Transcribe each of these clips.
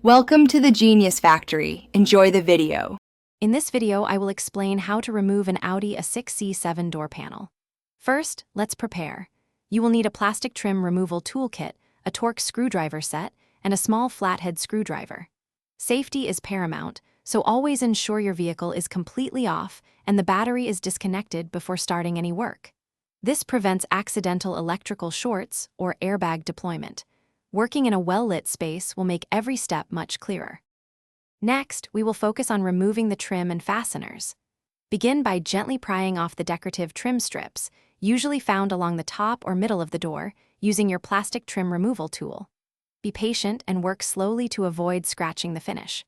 Welcome to the Genius Factory. Enjoy the video. In this video, I will explain how to remove an Audi A6 C7 door panel. First, let's prepare. You will need a plastic trim removal toolkit, a Torx screwdriver set, and a small flathead screwdriver. Safety is paramount, so always ensure your vehicle is completely off and the battery is disconnected before starting any work. This prevents accidental electrical shorts or airbag deployment. Working in a well-lit space will make every step much clearer. Next, we will focus on removing the trim and fasteners. Begin by gently prying off the decorative trim strips, usually found along the top or middle of the door, using your plastic trim removal tool. Be patient and work slowly to avoid scratching the finish.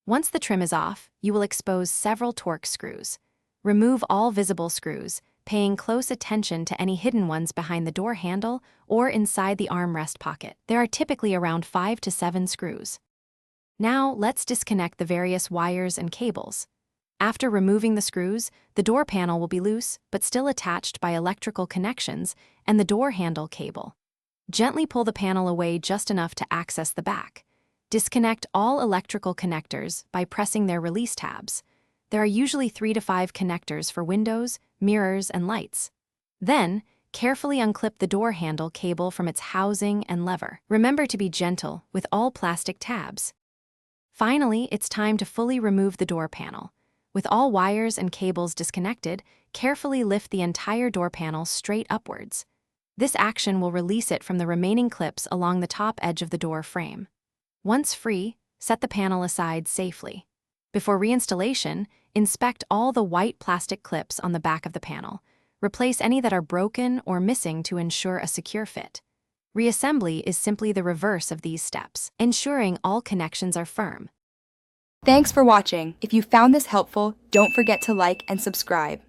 Once the trim is off, you will expose several Torx screws. Remove all visible screws, paying close attention to any hidden ones behind the door handle or inside the armrest pocket. There are typically around 5 to 7 screws. Now, let's disconnect the various wires and cables. After removing the screws, the door panel will be loose but still attached by electrical connections and the door handle cable. Gently pull the panel away just enough to access the back. Disconnect all electrical connectors by pressing their release tabs. There are usually 3 to 5 connectors for windows, mirrors, and lights. Then, carefully unclip the door handle cable from its housing and lever. Remember to be gentle with all plastic tabs. Finally, it's time to fully remove the door panel. With all wires and cables disconnected, carefully lift the entire door panel straight upwards. This action will release it from the remaining clips along the top edge of the door frame. Once free, set the panel aside safely. Before reinstallation, inspect all the white plastic clips on the back of the panel. Replace any that are broken or missing to ensure a secure fit. Reassembly is simply the reverse of these steps, ensuring all connections are firm. Thanks for watching. If you found this helpful, don't forget to like and subscribe.